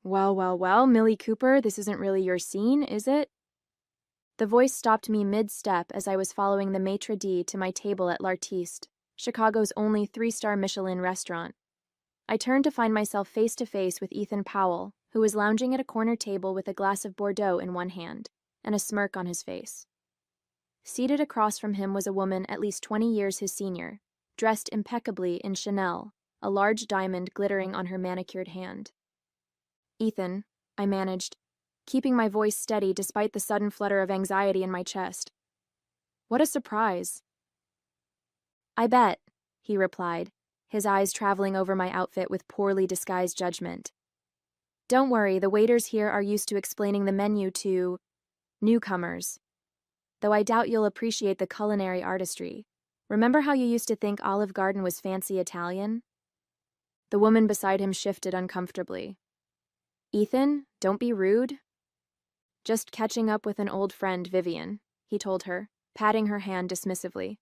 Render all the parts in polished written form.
Well, well, well, Millie Cooper, this isn't really your scene, is it? The voice stopped me mid-step as I was following the maitre d' to my table at L'Artiste, Chicago's only three-star Michelin restaurant. I turned to find myself face to face with Ethan Powell, who was lounging at a corner table with a glass of Bordeaux in one hand and a smirk on his face. Seated across from him was a woman at least 20 years his senior, dressed impeccably in Chanel, a large diamond glittering on her manicured hand. Ethan, I managed, keeping my voice steady despite the sudden flutter of anxiety in my chest. What a surprise. I bet, he replied, his eyes traveling over my outfit with poorly disguised judgment. Don't worry, the waiters here are used to explaining the menu to newcomers. Though I doubt you'll appreciate the culinary artistry. Remember how you used to think Olive Garden was fancy Italian? The woman beside him shifted uncomfortably. Ethan, don't be rude. Just catching up with an old friend, Vivian, he told her, patting her hand dismissively.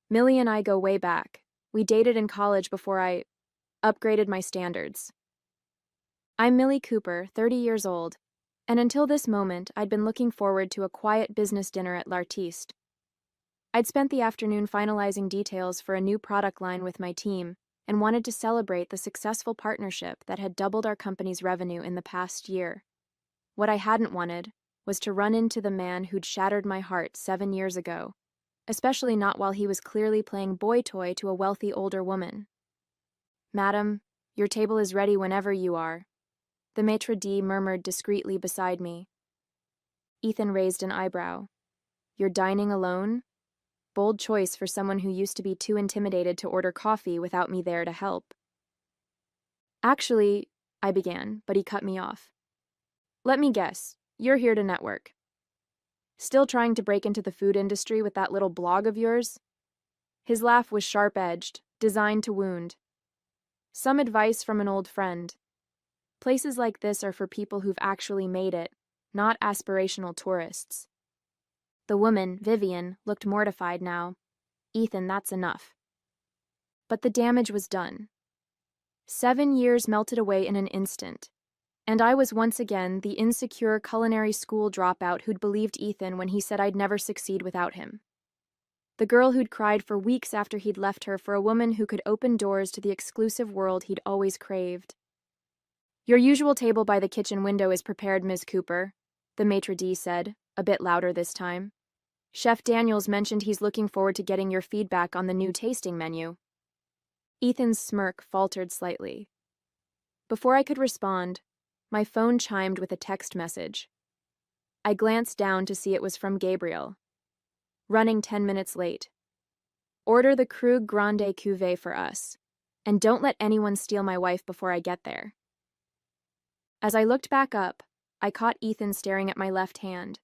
Millie and I go way back. We dated in college before I upgraded my standards. I'm Millie Cooper, 30 years old, and until this moment, I'd been looking forward to a quiet business dinner at L'Artiste. I'd spent the afternoon finalizing details for a new product line with my team and wanted to celebrate the successful partnership that had doubled our company's revenue in the past year. What I hadn't wanted was to run into the man who'd shattered my heart 7 years ago, especially not while he was clearly playing boy toy to a wealthy older woman. Madam, your table is ready whenever you are, the maitre d' murmured discreetly beside me. Ethan raised an eyebrow. You're dining alone? Bold choice for someone who used to be too intimidated to order coffee without me there to help. Actually, I began, but he cut me off. Let me guess, you're here to network. Still trying to break into the food industry with that little blog of yours? His laugh was sharp-edged, designed to wound. Some advice from an old friend. Places like this are for people who've actually made it, not aspirational tourists. The woman, Vivian, looked mortified now. Ethan, that's enough. But the damage was done. 7 years melted away in an instant, and I was once again the insecure culinary school dropout who'd believed Ethan when he said I'd never succeed without him. The girl who'd cried for weeks after he'd left her for a woman who could open doors to the exclusive world he'd always craved. Your usual table by the kitchen window is prepared, Ms. Cooper, the maitre d' said, a bit louder this time. Chef Daniels mentioned he's looking forward to getting your feedback on the new tasting menu. Ethan's smirk faltered slightly. Before I could respond, my phone chimed with a text message. I glanced down to see it was from Gabriel. Running 10 minutes late. Order the Krug Grande Cuvée for us, and don't let anyone steal my wife before I get there. As I looked back up, I caught Ethan staring at my left hand,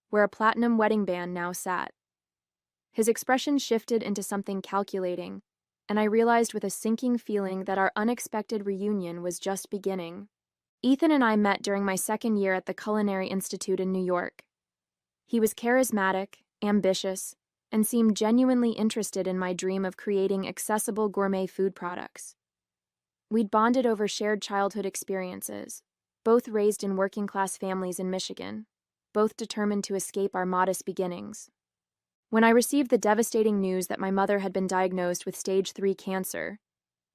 where a platinum wedding band now sat. His expression shifted into something calculating, and I realized with a sinking feeling that our unexpected reunion was just beginning. Ethan and I met during my second year at the Culinary Institute in New York. He was charismatic, ambitious, and seemed genuinely interested in my dream of creating accessible gourmet food products. We'd bonded over shared childhood experiences, both raised in working-class families in Michigan, both determined to escape our modest beginnings. When I received the devastating news that my mother had been diagnosed with stage 3 cancer,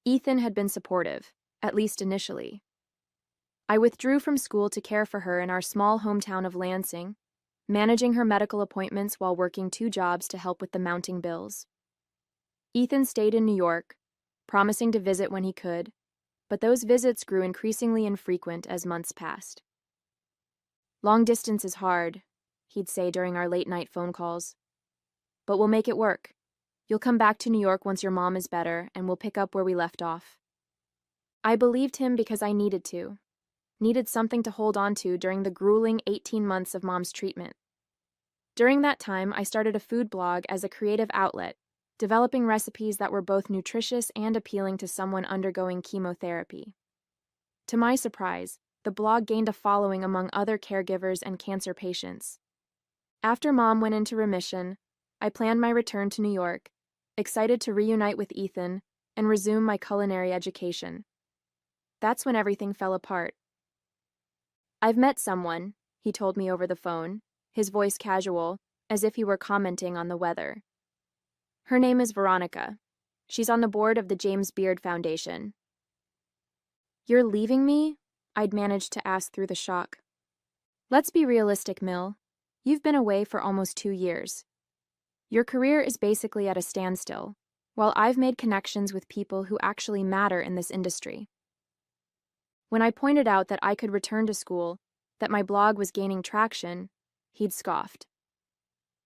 Ethan had been supportive, at least initially. I withdrew from school to care for her in our small hometown of Lansing, managing her medical appointments while working 2 jobs to help with the mounting bills. Ethan stayed in New York, promising to visit when he could, but those visits grew increasingly infrequent as months passed. Long distance is hard, he'd say during our late-night phone calls. But we'll make it work. You'll come back to New York once your mom is better, and we'll pick up where we left off. I believed him because I needed to. Needed something to hold on to during the grueling 18 months of Mom's treatment. During that time, I started a food blog as a creative outlet, developing recipes that were both nutritious and appealing to someone undergoing chemotherapy. To my surprise, the blog gained a following among other caregivers and cancer patients. After Mom went into remission, I planned my return to New York, excited to reunite with Ethan and resume my culinary education. That's when everything fell apart. I've met someone, he told me over the phone, his voice casual, as if he were commenting on the weather. Her name is Veronica. She's on the board of the James Beard Foundation. You're leaving me? I'd managed to ask through the shock. Let's be realistic, Mill. You've been away for almost 2 years. Your career is basically at a standstill, while I've made connections with people who actually matter in this industry. When I pointed out that I could return to school, that my blog was gaining traction, he'd scoffed.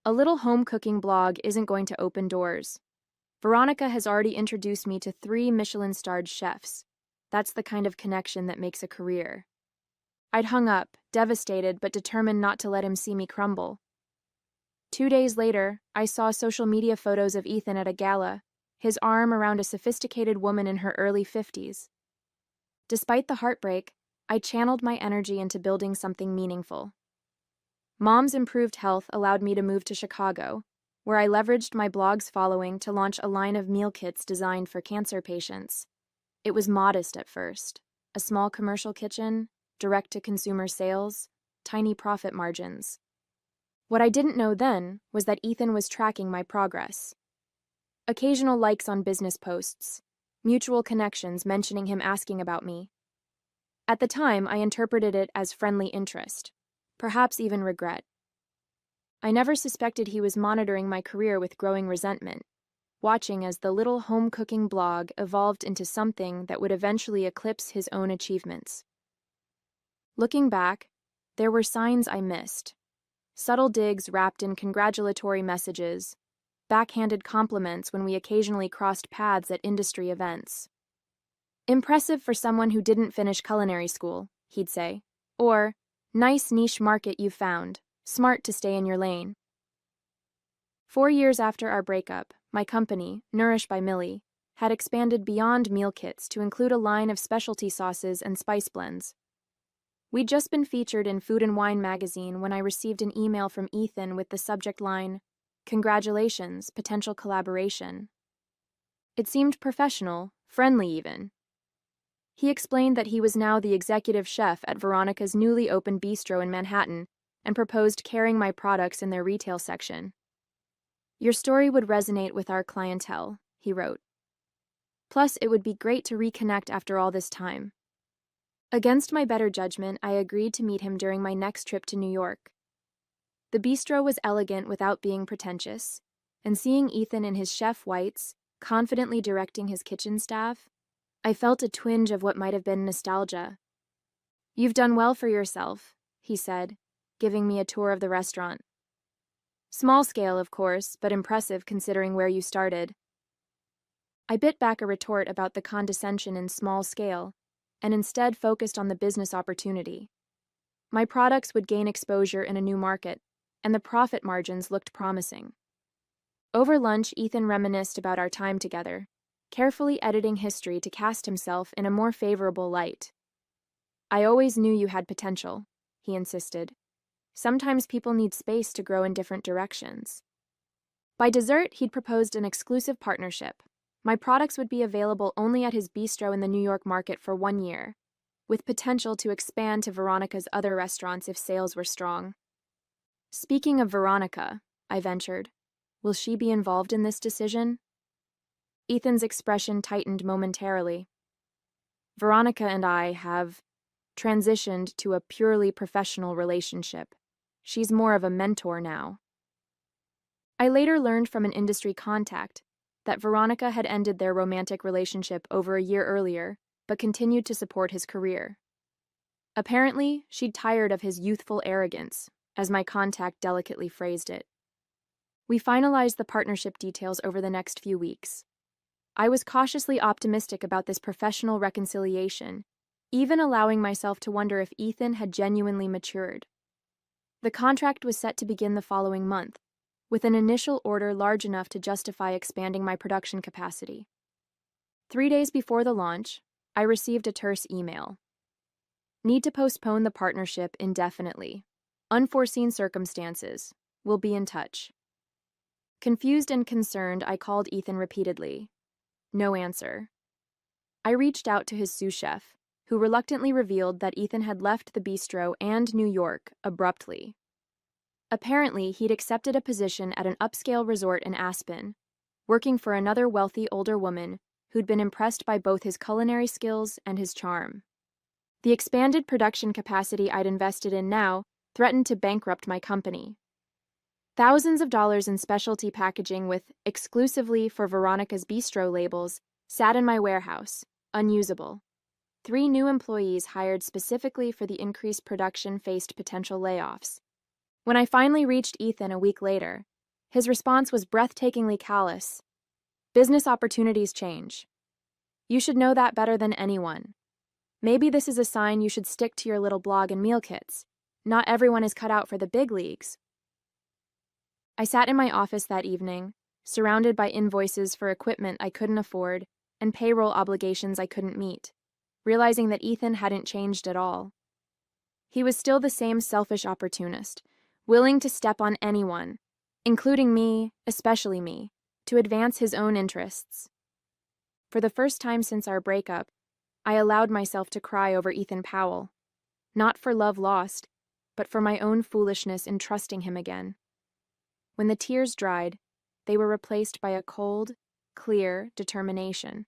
A little home cooking blog isn't going to open doors. Veronica has already introduced me to 3 Michelin-starred chefs. That's the kind of connection that makes a career. I'd hung up, devastated but determined not to let him see me crumble. 2 days later, I saw social media photos of Ethan at a gala, his arm around a sophisticated woman in her early 50s. Despite the heartbreak, I channeled my energy into building something meaningful. Mom's improved health allowed me to move to Chicago, where I leveraged my blog's following to launch a line of meal kits designed for cancer patients. It was modest at first. A small commercial kitchen, direct-to-consumer sales, tiny profit margins. What I didn't know then was that Ethan was tracking my progress. Occasional likes on business posts, mutual connections mentioning him asking about me. At the time, I interpreted it as friendly interest, perhaps even regret. I never suspected he was monitoring my career with growing resentment, watching as the little home cooking blog evolved into something that would eventually eclipse his own achievements. Looking back, there were signs I missed. Subtle digs wrapped in congratulatory messages, backhanded compliments when we occasionally crossed paths at industry events. Impressive for someone who didn't finish culinary school, he'd say. Or, nice niche market you found, smart to stay in your lane. 4 years after our breakup, my company, Nourish by Millie, had expanded beyond meal kits to include a line of specialty sauces and spice blends. We'd just been featured in Food and Wine magazine when I received an email from Ethan with the subject line, "Congratulations, potential collaboration." It seemed professional, friendly even. He explained that he was now the executive chef at Veronica's newly opened bistro in Manhattan and proposed carrying my products in their retail section. Your story would resonate with our clientele, he wrote. Plus, it would be great to reconnect after all this time. Against my better judgment, I agreed to meet him during my next trip to New York. The bistro was elegant without being pretentious, and seeing Ethan in his chef whites, confidently directing his kitchen staff, I felt a twinge of what might have been nostalgia. You've done well for yourself, he said, giving me a tour of the restaurant. Small scale, of course, but impressive considering where you started. I bit back a retort about the condescension in small scale, and instead focused on the business opportunity. My products would gain exposure in a new market, and the profit margins looked promising. Over lunch, Ethan reminisced about our time together, carefully editing history to cast himself in a more favorable light. I always knew you had potential, he insisted. Sometimes people need space to grow in different directions. By dessert, he'd proposed an exclusive partnership. My products would be available only at his bistro in the New York market for 1 year, with potential to expand to Veronica's other restaurants if sales were strong. Speaking of Veronica, I ventured, will she be involved in this decision? Ethan's expression tightened momentarily. Veronica and I have transitioned to a purely professional relationship. She's more of a mentor now. I later learned from an industry contact that Veronica had ended their romantic relationship over a year earlier, but continued to support his career. Apparently, she'd tired of his youthful arrogance, as my contact delicately phrased it. We finalized the partnership details over the next few weeks. I was cautiously optimistic about this professional reconciliation, even allowing myself to wonder if Ethan had genuinely matured. The contract was set to begin the following month, with an initial order large enough to justify expanding my production capacity. 3 days before the launch, I received a terse email. Need to postpone the partnership indefinitely. Unforeseen circumstances. Will be in touch. Confused and concerned, I called Ethan repeatedly. No answer. I reached out to his sous chef, who reluctantly revealed that Ethan had left the bistro and New York abruptly. Apparently, he'd accepted a position at an upscale resort in Aspen, working for another wealthy older woman who'd been impressed by both his culinary skills and his charm. The expanded production capacity I'd invested in now threatened to bankrupt my company. Thousands of dollars in specialty packaging with exclusively for Veronica's Bistro labels sat in my warehouse, unusable. 3 new employees hired specifically for the increased production faced potential layoffs. When I finally reached Ethan a week later, his response was breathtakingly callous. Business opportunities change. You should know that better than anyone. Maybe this is a sign you should stick to your little blog and meal kits. Not everyone is cut out for the big leagues. I sat in my office that evening, surrounded by invoices for equipment I couldn't afford and payroll obligations I couldn't meet, realizing that Ethan hadn't changed at all. He was still the same selfish opportunist, willing to step on anyone, including me, especially me, to advance his own interests. For the first time since our breakup, I allowed myself to cry over Ethan Powell, not for love lost, but for my own foolishness in trusting him again. When the tears dried, they were replaced by a cold, clear determination.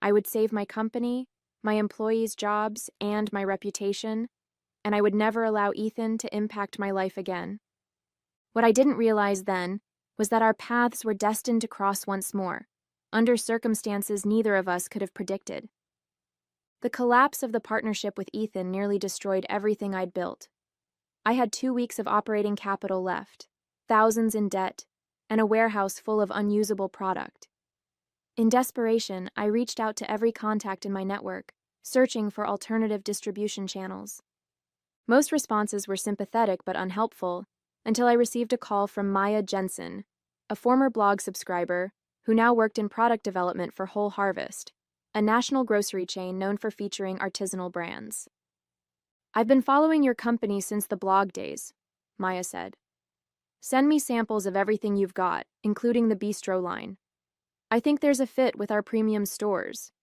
I would save my company, my employees' jobs, and my reputation, and I would never allow Ethan to impact my life again. What I didn't realize then was that our paths were destined to cross once more, under circumstances neither of us could have predicted. The collapse of the partnership with Ethan nearly destroyed everything I'd built. I had 2 weeks of operating capital left, thousands in debt, and a warehouse full of unusable product. In desperation, I reached out to every contact in my network, searching for alternative distribution channels. Most responses were sympathetic but unhelpful, until I received a call from Maya Jensen, a former blog subscriber who now worked in product development for Whole Harvest, a national grocery chain known for featuring artisanal brands. "I've been following your company since the blog days," Maya said. "Send me samples of everything you've got, including the bistro line. I think there's a fit with our premium stores."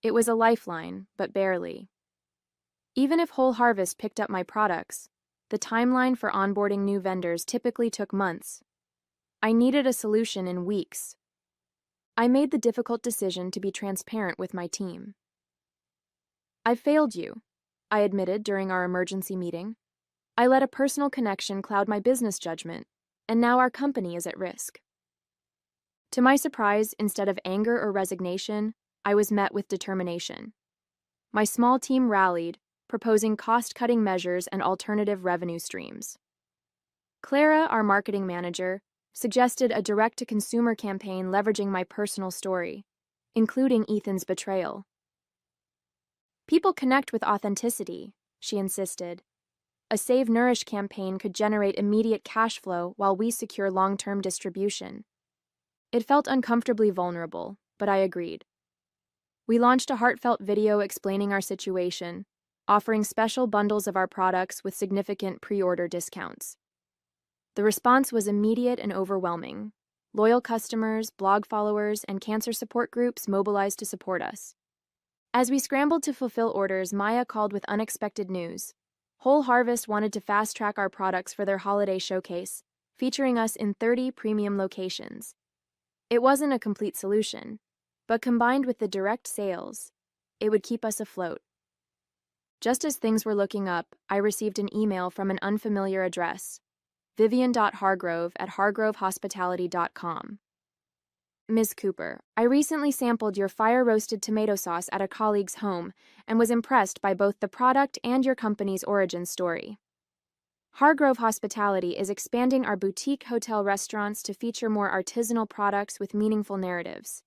It was a lifeline, but barely. Even if Whole Harvest picked up my products, the timeline for onboarding new vendors typically took months. I needed a solution in weeks. I made the difficult decision to be transparent with my team. "I've failed you," I admitted during our emergency meeting. "I let a personal connection cloud my business judgment, and now our company is at risk." To my surprise, instead of anger or resignation, I was met with determination. My small team rallied, proposing cost-cutting measures and alternative revenue streams. Clara, our marketing manager, suggested a direct-to-consumer campaign leveraging my personal story, including Ethan's betrayal. "People connect with authenticity," she insisted. "A Save Nourish campaign could generate immediate cash flow while we secure long-term distribution." It felt uncomfortably vulnerable, but I agreed. We launched a heartfelt video explaining our situation, offering special bundles of our products with significant pre-order discounts. The response was immediate and overwhelming. Loyal customers, blog followers, and cancer support groups mobilized to support us. As we scrambled to fulfill orders, Maya called with unexpected news. Whole Harvest wanted to fast-track our products for their holiday showcase, featuring us in 30 premium locations. It wasn't a complete solution, but combined with the direct sales, it would keep us afloat. Just as things were looking up, I received an email from an unfamiliar address, vivian.hargrove@hargrovehospitality.com. "Ms. Cooper, I recently sampled your fire-roasted tomato sauce at a colleague's home and was impressed by both the product and your company's origin story. Hargrove Hospitality is expanding our boutique hotel restaurants to feature more artisanal products with meaningful narratives.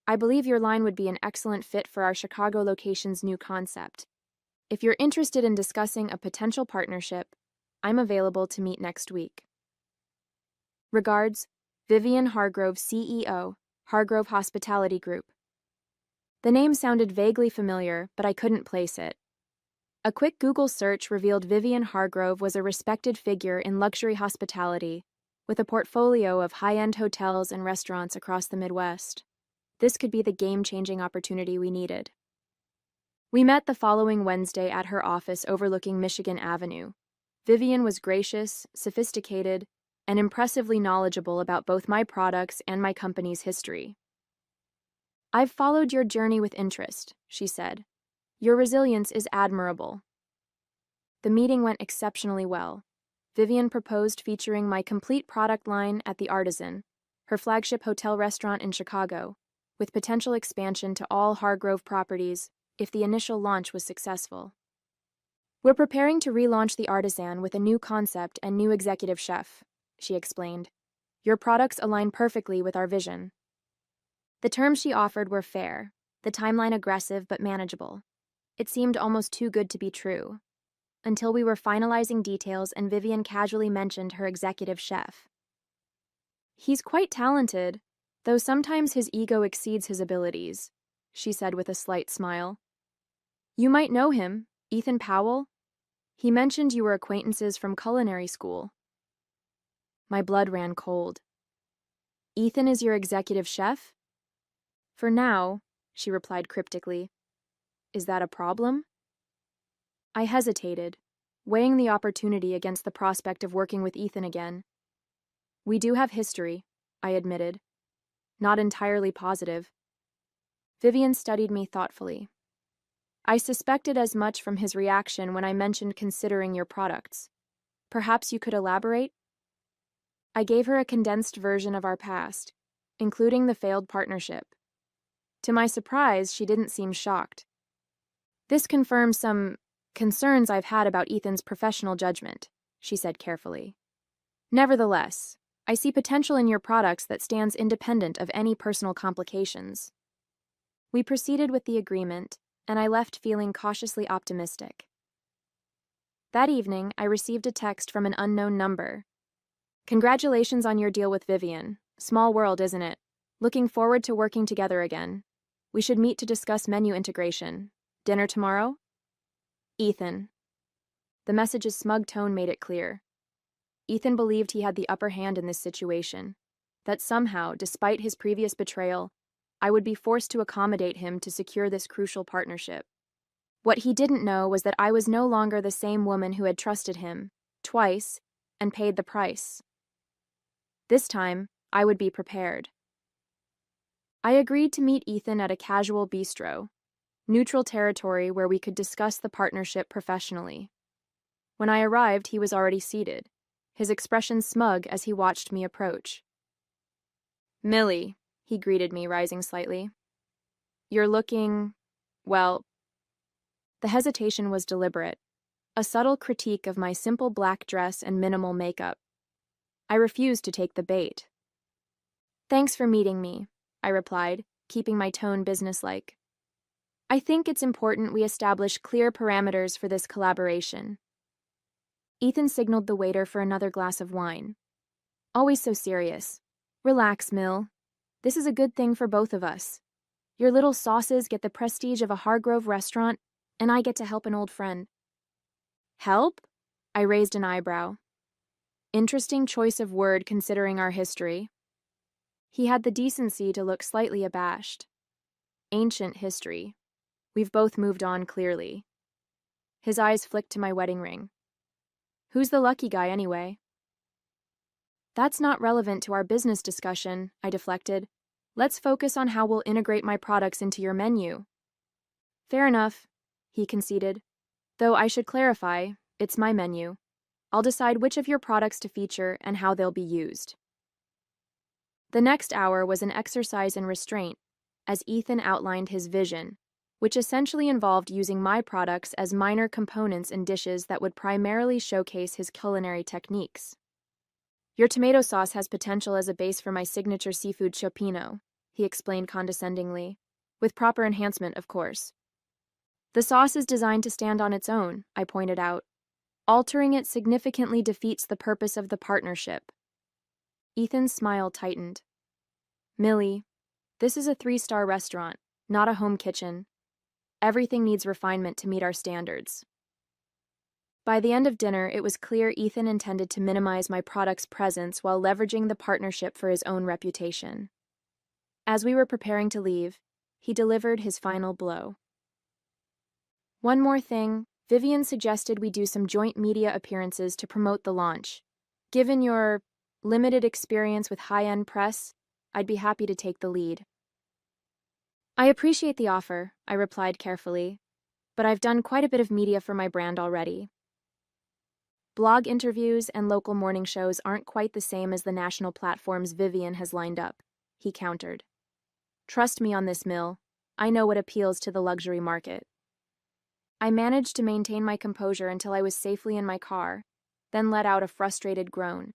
I believe your line would be an excellent fit for our Chicago location's new concept. If you're interested in discussing a potential partnership, I'm available to meet next week. Regards, Vivian Hargrove, CEO, Hargrove Hospitality Group." The name sounded vaguely familiar, but I couldn't place it. A quick Google search revealed Vivian Hargrove was a respected figure in luxury hospitality, with a portfolio of high-end hotels and restaurants across the Midwest. This could be the game-changing opportunity we needed. We met the following Wednesday at her office overlooking Michigan Avenue. Vivian was gracious, sophisticated, and impressively knowledgeable about both my products and my company's history. "I've followed your journey with interest," she said. "Your resilience is admirable." The meeting went exceptionally well. Vivian proposed featuring my complete product line at the Artisan, her flagship hotel restaurant in Chicago, with potential expansion to all Hargrove properties if the initial launch was successful. "We're preparing to relaunch the Artisan with a new concept and new executive chef," she explained. "Your products align perfectly with our vision." The terms she offered were fair, the timeline aggressive but manageable. It seemed almost too good to be true, until we were finalizing details and Vivian casually mentioned her executive chef. "He's quite talented, though sometimes his ego exceeds his abilities," she said with a slight smile. "You might know him, Ethan Powell. He mentioned you were acquaintances from culinary school." My blood ran cold. "Ethan is your executive chef?" "For now," she replied cryptically. "Is that a problem?" I hesitated, weighing the opportunity against the prospect of working with Ethan again. "We do have history," I admitted. "Not entirely positive." Vivian studied me thoughtfully. "I suspected as much from his reaction when I mentioned considering your products. Perhaps you could elaborate?" I gave her a condensed version of our past, including the failed partnership. To my surprise, she didn't seem shocked. "This confirms some concerns I've had about Ethan's professional judgment," she said carefully. "Nevertheless, I see potential in your products that stands independent of any personal complications." We proceeded with the agreement, and I left feeling cautiously optimistic. That evening, I received a text from an unknown number. "Congratulations on your deal with Vivian. Small world, isn't it? Looking forward to working together again. We should meet to discuss menu integration. Dinner tomorrow? Ethan." The message's smug tone made it clear. Ethan believed he had the upper hand in this situation, that somehow, despite his previous betrayal, I would be forced to accommodate him to secure this crucial partnership. What he didn't know was that I was no longer the same woman who had trusted him, twice, and paid the price. This time, I would be prepared. I agreed to meet Ethan at a casual bistro, neutral territory where we could discuss the partnership professionally. When I arrived, he was already seated, his expression smug as he watched me approach. "Millie," he greeted me, rising slightly. "You're looking, well..." The hesitation was deliberate, a subtle critique of my simple black dress and minimal makeup. I refused to take the bait. "Thanks for meeting me," I replied, keeping my tone businesslike. "I think it's important we establish clear parameters for this collaboration." Ethan signaled the waiter for another glass of wine. "Always so serious. Relax, Mill. This is a good thing for both of us. Your little sauces get the prestige of a Hargrove restaurant, and I get to help an old friend." "Help?" I raised an eyebrow. Interesting choice of word considering our history. He had the decency to look slightly abashed. Ancient history. We've both moved on clearly. His eyes flicked to my wedding ring. "Who's the lucky guy anyway?" "That's not relevant to our business discussion," I deflected. "Let's focus on how we'll integrate my products into your menu." "Fair enough," he conceded. "Though I should clarify, it's my menu. I'll decide which of your products to feature and how they'll be used." The next hour was an exercise in restraint, as Ethan outlined his vision, which essentially involved using my products as minor components in dishes that would primarily showcase his culinary techniques. "Your tomato sauce has potential as a base for my signature seafood cioppino," he explained condescendingly, "with proper enhancement, of course." "The sauce is designed to stand on its own," I pointed out. "Altering it significantly defeats the purpose of the partnership." Ethan's smile tightened. "Millie, this is a 3-star restaurant, not a home kitchen. Everything needs refinement to meet our standards." By the end of dinner, it was clear Ethan intended to minimize my product's presence while leveraging the partnership for his own reputation. As we were preparing to leave, he delivered his final blow. One more thing, Vivian suggested we do some joint media appearances to promote the launch. Given your limited experience with high-end press, I'd be happy to take the lead. I appreciate the offer, I replied carefully, but I've done quite a bit of media for my brand already. Blog interviews and local morning shows aren't quite the same as the national platforms Vivian has lined up, he countered. Trust me on this, Mill. I know what appeals to the luxury market. I managed to maintain my composure until I was safely in my car, then let out a frustrated groan.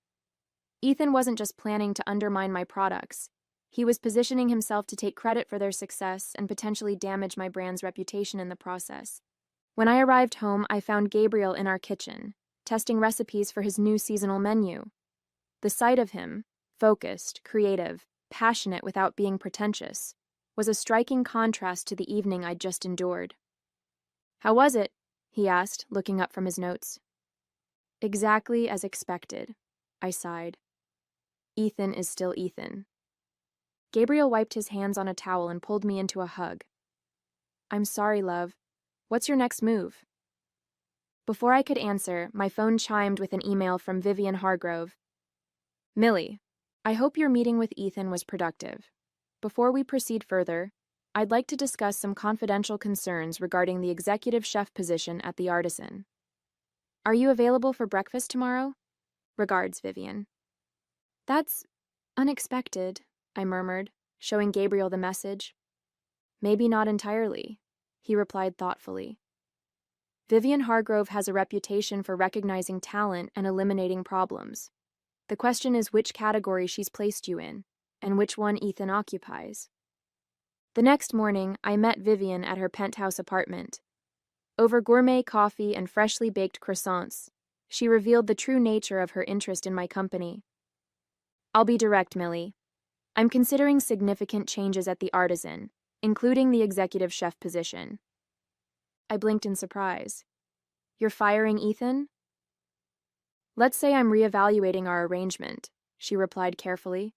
Ethan wasn't just planning to undermine my products. He was positioning himself to take credit for their success and potentially damage my brand's reputation in the process. When I arrived home, I found Gabriel in our kitchen, testing recipes for his new seasonal menu. The sight of him, focused, creative, passionate without being pretentious, was a striking contrast to the evening I'd just endured. "How was it?" he asked, looking up from his notes. "Exactly as expected," I sighed. Ethan is still Ethan. Gabriel wiped his hands on a towel and pulled me into a hug. "I'm sorry, love. What's your next move?" Before I could answer, my phone chimed with an email from Vivian Hargrove. "Millie, I hope your meeting with Ethan was productive. Before we proceed further, I'd like to discuss some confidential concerns regarding the executive chef position at the Artisan. Are you available for breakfast tomorrow? Regards, Vivian." "That's unexpected," I murmured, showing Gabriel the message. "Maybe not entirely," he replied thoughtfully. "Vivian Hargrove has a reputation for recognizing talent and eliminating problems. The question is which category she's placed you in, and which one Ethan occupies." The next morning, I met Vivian at her penthouse apartment. Over gourmet coffee and freshly baked croissants, she revealed the true nature of her interest in my company. "I'll be direct, Millie. I'm considering significant changes at the Artisan, including the executive chef position." I blinked in surprise. "You're firing Ethan?" "Let's say I'm reevaluating our arrangement," she replied carefully.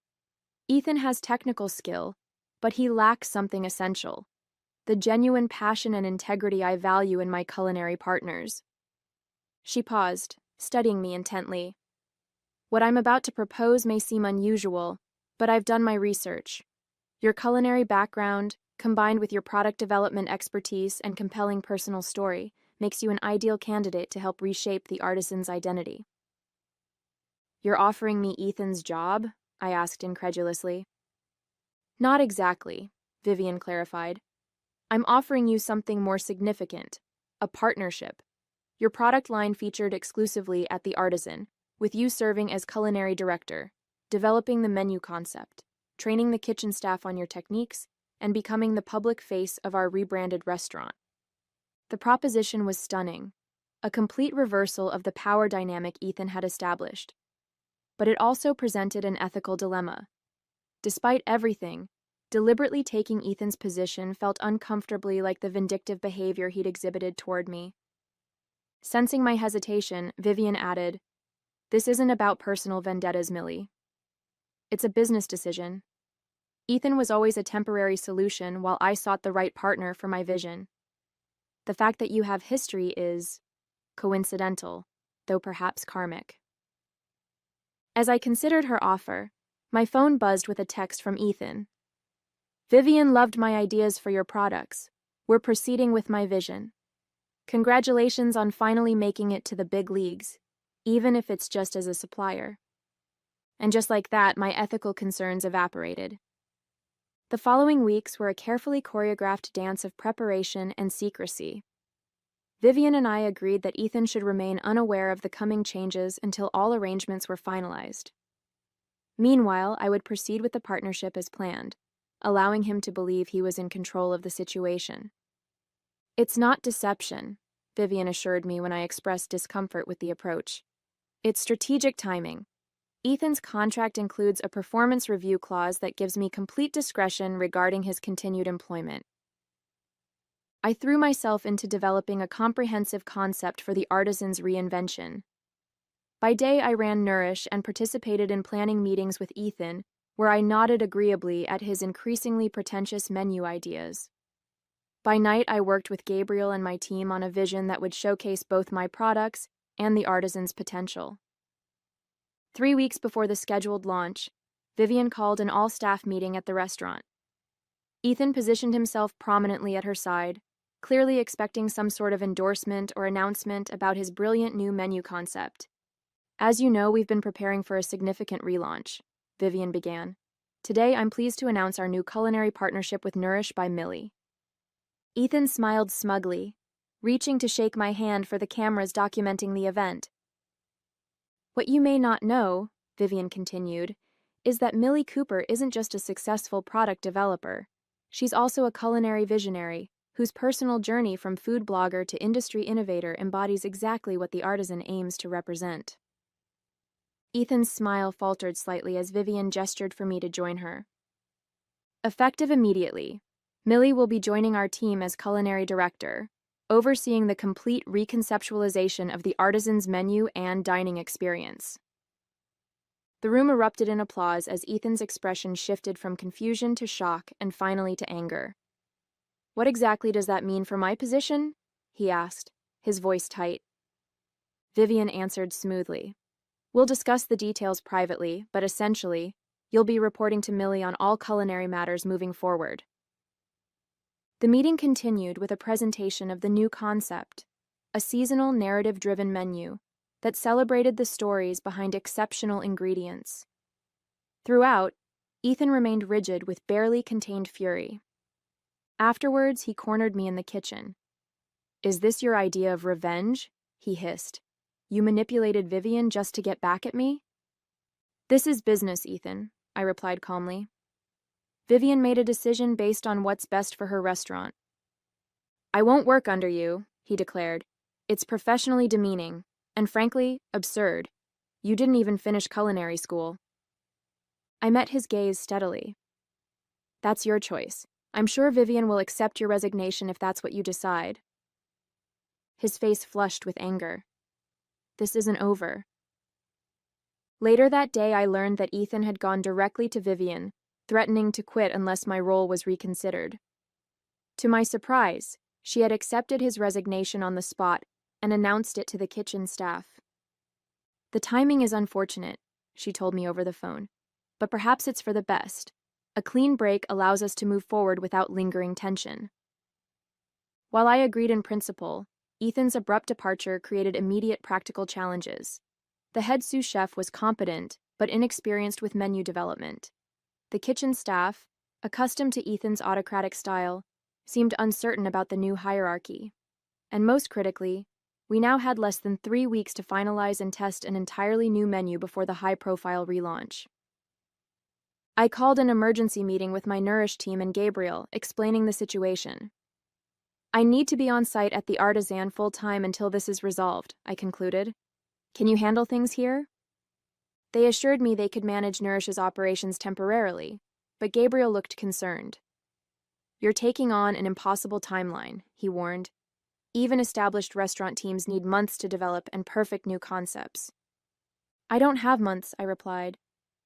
"Ethan has technical skill, but he lacks something essential: the genuine passion and integrity I value in my culinary partners." She paused, studying me intently. "What I'm about to propose may seem unusual, but I've done my research. Your culinary background, combined with your product development expertise and compelling personal story, makes you an ideal candidate to help reshape the Artisan's identity." "You're offering me Ethan's job?" I asked incredulously. "Not exactly," Vivian clarified. "I'm offering you something more significant, a partnership. Your product line featured exclusively at the Artisan, with you serving as culinary director, developing the menu concept, training the kitchen staff on your techniques, and becoming the public face of our rebranded restaurant." The proposition was stunning, a complete reversal of the power dynamic Ethan had established. But it also presented an ethical dilemma. Despite everything, deliberately taking Ethan's position felt uncomfortably like the vindictive behavior he'd exhibited toward me. Sensing my hesitation, Vivian added, "This isn't about personal vendettas, Millie. It's a business decision. Ethan was always a temporary solution while I sought the right partner for my vision. The fact that you have history is coincidental, though perhaps karmic." As I considered her offer, my phone buzzed with a text from Ethan. "Vivian loved my ideas for your products. We're proceeding with my vision. Congratulations on finally making it to the big leagues, even if it's just as a supplier." And just like that, my ethical concerns evaporated. The following weeks were a carefully choreographed dance of preparation and secrecy. Vivian and I agreed that Ethan should remain unaware of the coming changes until all arrangements were finalized. Meanwhile, I would proceed with the partnership as planned, allowing him to believe he was in control of the situation. "It's not deception," Vivian assured me when I expressed discomfort with the approach. "It's strategic timing. Ethan's contract includes a performance review clause that gives me complete discretion regarding his continued employment." I threw myself into developing a comprehensive concept for the Artisan's reinvention. By day, I ran Nourish and participated in planning meetings with Ethan, where I nodded agreeably at his increasingly pretentious menu ideas. By night, I worked with Gabriel and my team on a vision that would showcase both my products and the artisan's potential. 3 weeks before the scheduled launch, Vivian called an all-staff meeting at the restaurant. Ethan positioned himself prominently at her side, clearly expecting some sort of endorsement or announcement about his brilliant new menu concept. As you know, we've been preparing for a significant relaunch, Vivian began. Today, I'm pleased to announce our new culinary partnership with Nourish by Millie. Ethan smiled smugly, reaching to shake my hand for the cameras documenting the event. What you may not know, Vivian continued, is that Millie Cooper isn't just a successful product developer. She's also a culinary visionary, whose personal journey from food blogger to industry innovator embodies exactly what the artisan aims to represent. Ethan's smile faltered slightly as Vivian gestured for me to join her. Effective immediately, Millie will be joining our team as culinary director, overseeing the complete reconceptualization of the artisan's menu and dining experience. The room erupted in applause as Ethan's expression shifted from confusion to shock and finally to anger. "What exactly does that mean for my position?" he asked, his voice tight. Vivian answered smoothly. "We'll discuss the details privately, but essentially, you'll be reporting to Millie on all culinary matters moving forward." The meeting continued with a presentation of the new concept, a seasonal narrative-driven menu that celebrated the stories behind exceptional ingredients. Throughout, Ethan remained rigid with barely contained fury. Afterwards, he cornered me in the kitchen. "Is this your idea of revenge?" he hissed. "You manipulated Vivian just to get back at me?" "This is business, Ethan," I replied calmly. "Vivian made a decision based on what's best for her restaurant." "I won't work under you," he declared. "It's professionally demeaning, and frankly, absurd. You didn't even finish culinary school." I met his gaze steadily. "That's your choice. I'm sure Vivian will accept your resignation if that's what you decide." His face flushed with anger. "This isn't over." Later that day, I learned that Ethan had gone directly to Vivian, threatening to quit unless my role was reconsidered. To my surprise, she had accepted his resignation on the spot and announced it to the kitchen staff. "The timing is unfortunate," she told me over the phone, "but perhaps it's for the best. A clean break allows us to move forward without lingering tension." While I agreed in principle, Ethan's abrupt departure created immediate practical challenges. The head sous chef was competent, but inexperienced with menu development. The kitchen staff, accustomed to Ethan's autocratic style, seemed uncertain about the new hierarchy. And most critically, we now had less than 3 weeks to finalize and test an entirely new menu before the high-profile relaunch. I called an emergency meeting with my Nourish team and Gabriel, explaining the situation. "I need to be on site at the Artisan full-time until this is resolved," I concluded. "Can you handle things here?" They assured me they could manage Nourish's operations temporarily, but Gabriel looked concerned. "You're taking on an impossible timeline," he warned. "Even established restaurant teams need months to develop and perfect new concepts." "I don't have months," I replied.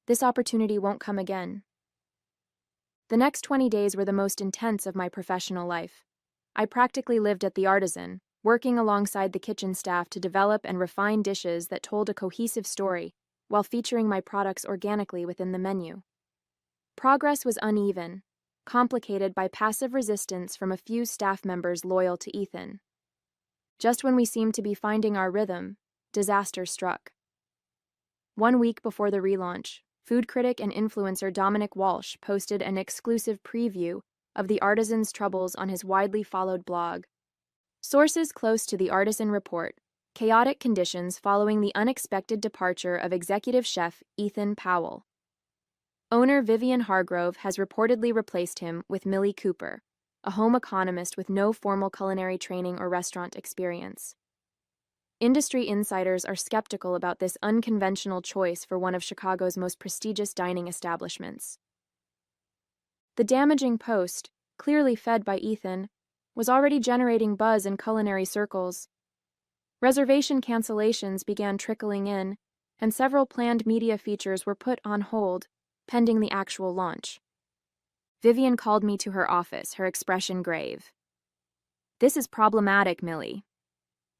"This opportunity won't come again." The next 20 days were the most intense of my professional life. I practically lived at the Artisan, working alongside the kitchen staff to develop and refine dishes that told a cohesive story while featuring my products organically within the menu. Progress was uneven, complicated by passive resistance from a few staff members loyal to Ethan. Just when we seemed to be finding our rhythm, disaster struck. 1 week before the relaunch, food critic and influencer Dominic Walsh posted an exclusive preview of the Artisan's troubles on his widely followed blog. Sources close to the Artisan report chaotic conditions following the unexpected departure of executive chef Ethan Powell. Owner Vivian Hargrove has reportedly replaced him with Millie Cooper, a home economist with no formal culinary training or restaurant experience. Industry insiders are skeptical about this unconventional choice for one of Chicago's most prestigious dining establishments. The damaging post, clearly fed by Ethan, was already generating buzz in culinary circles. Reservation cancellations began trickling in, and several planned media features were put on hold, pending the actual launch. Vivian called me to her office, her expression grave. This is problematic, Millie.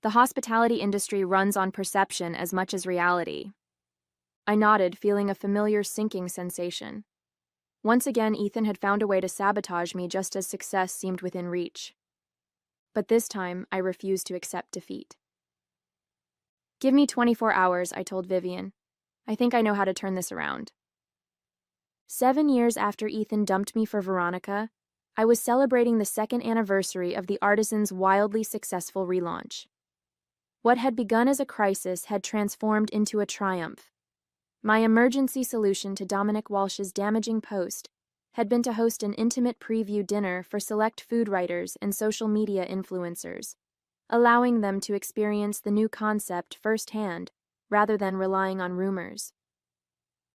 The hospitality industry runs on perception as much as reality. I nodded, feeling a familiar sinking sensation. Once again, Ethan had found a way to sabotage me just as success seemed within reach. But this time, I refused to accept defeat. Give me 24 hours, I told Vivian. I think I know how to turn this around. 7 years after Ethan dumped me for Veronica, I was celebrating the second anniversary of the Artisan's wildly successful relaunch. What had begun as a crisis had transformed into a triumph. My emergency solution to Dominic Walsh's damaging post had been to host an intimate preview dinner for select food writers and social media influencers, allowing them to experience the new concept firsthand rather than relying on rumors.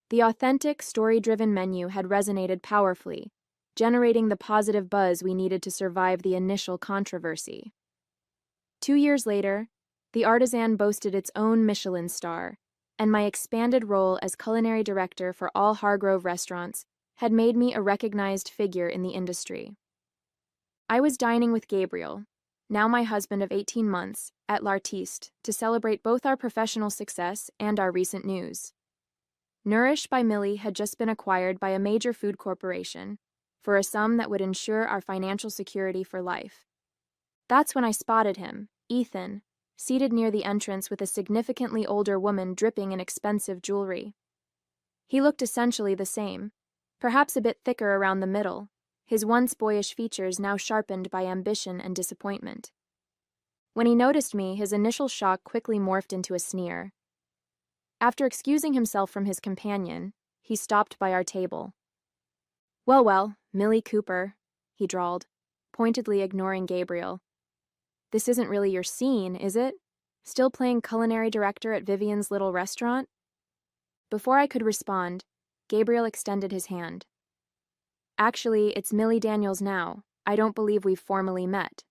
The authentic, story-driven menu had resonated powerfully, generating the positive buzz we needed to survive the initial controversy. 2 years later, the Artisan boasted its own Michelin star, and my expanded role as culinary director for all Hargrove restaurants had made me a recognized figure in the industry. I was dining with Gabriel, now my husband of 18 months, at L'Artiste to celebrate both our professional success and our recent news. Nourish by Millie had just been acquired by a major food corporation for a sum that would ensure our financial security for life. That's when I spotted him, Ethan, seated near the entrance with a significantly older woman dripping in expensive jewelry. He looked essentially the same, perhaps a bit thicker around the middle, his once boyish features now sharpened by ambition and disappointment. When he noticed me, his initial shock quickly morphed into a sneer. After excusing himself from his companion, he stopped by our table. Well, Millie Cooper, he drawled, pointedly ignoring Gabriel. This isn't really your scene, is it? Still playing culinary director at Vivian's little restaurant? Before I could respond, Gabriel extended his hand. Actually, it's Millie Daniels now. I don't believe we've formally met.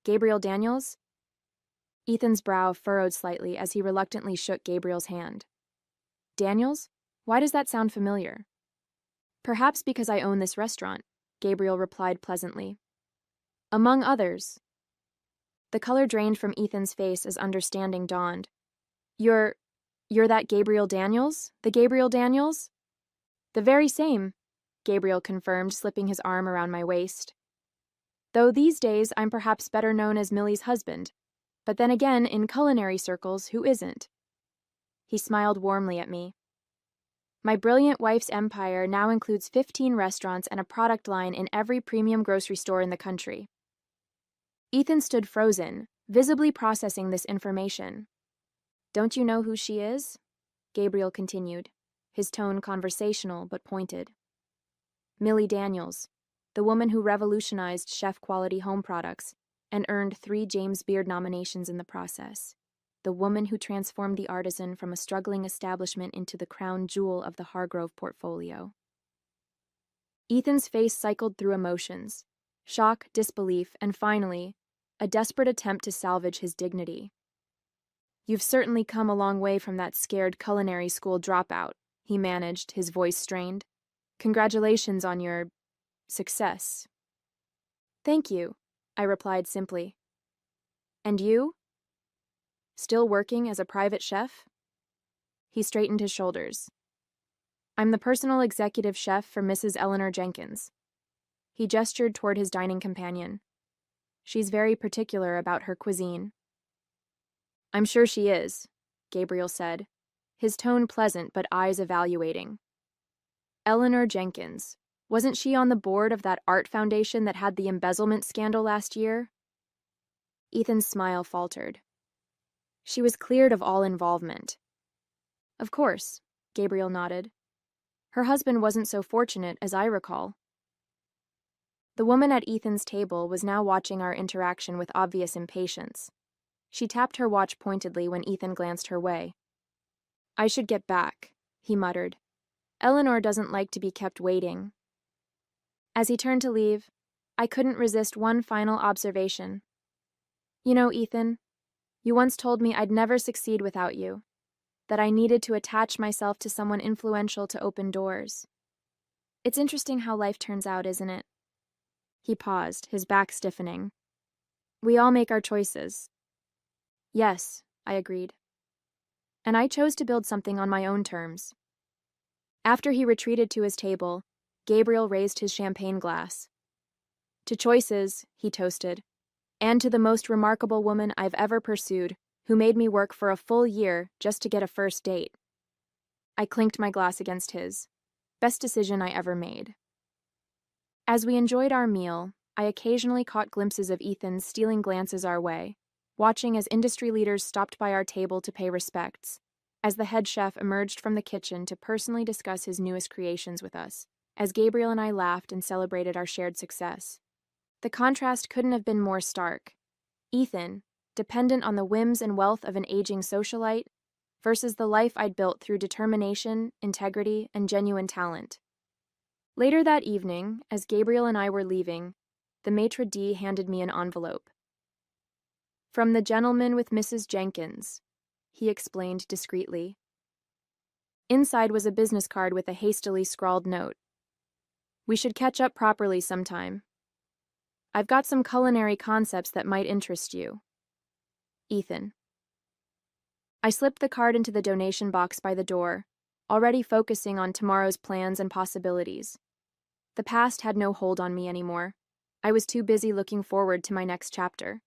Gabriel Daniels? Ethan's brow furrowed slightly as he reluctantly shook Gabriel's hand. Daniels? Why does that sound familiar? Perhaps because I own this restaurant, Gabriel replied pleasantly. Among others. The color drained from Ethan's face as understanding dawned. You're that Gabriel Daniels? The Gabriel Daniels? The very same, Gabriel confirmed, slipping his arm around my waist. Though these days I'm perhaps better known as Millie's husband, but then again, in culinary circles, who isn't? He smiled warmly at me. My brilliant wife's empire now includes 15 restaurants and a product line in every premium grocery store in the country. Ethan stood frozen, visibly processing this information. Don't you know who she is? Gabriel continued, his tone conversational but pointed. Millie Daniels, the woman who revolutionized chef-quality home products and earned 3 James Beard nominations in the process. The woman who transformed the Artisan from a struggling establishment into the crown jewel of the Hargrove portfolio. Ethan's face cycled through emotions, shock, disbelief, and finally, a desperate attempt to salvage his dignity. You've certainly come a long way from that scared culinary school dropout, he managed, his voice strained. Congratulations on your success. Thank you, I replied simply. And you? Still working as a private chef? He straightened his shoulders. I'm the personal executive chef for Mrs. Eleanor Jenkins. He gestured toward his dining companion. She's very particular about her cuisine. I'm sure she is, Gabriel said, his tone pleasant but eyes evaluating. Eleanor Jenkins. Wasn't she on the board of that art foundation that had the embezzlement scandal last year? Ethan's smile faltered. She was cleared of all involvement. Of course, Gabriel nodded. Her husband wasn't so fortunate as I recall. The woman at Ethan's table was now watching our interaction with obvious impatience. She tapped her watch pointedly when Ethan glanced her way. I should get back, he muttered. Eleanor doesn't like to be kept waiting. As he turned to leave, I couldn't resist one final observation. You know, Ethan, you once told me I'd never succeed without you, that I needed to attach myself to someone influential to open doors. It's interesting how life turns out, isn't it? He paused, his back stiffening. We all make our choices. Yes, I agreed. And I chose to build something on my own terms. After he retreated to his table, Gabriel raised his champagne glass. To choices, he toasted, and to the most remarkable woman I've ever pursued, who made me work for a full year just to get a first date. I clinked my glass against his. Best decision I ever made. As we enjoyed our meal, I occasionally caught glimpses of Ethan stealing glances our way, watching as industry leaders stopped by our table to pay respects, as the head chef emerged from the kitchen to personally discuss his newest creations with us, as Gabriel and I laughed and celebrated our shared success. The contrast couldn't have been more stark. Ethan, dependent on the whims and wealth of an aging socialite, versus the life I'd built through determination, integrity, and genuine talent. Later that evening, as Gabriel and I were leaving, the maitre d' handed me an envelope. "From the gentleman with Mrs. Jenkins," he explained discreetly. Inside was a business card with a hastily scrawled note. "We should catch up properly sometime. I've got some culinary concepts that might interest you. Ethan." I slipped the card into the donation box by the door, already focusing on tomorrow's plans and possibilities. The past had no hold on me anymore. I was too busy looking forward to my next chapter.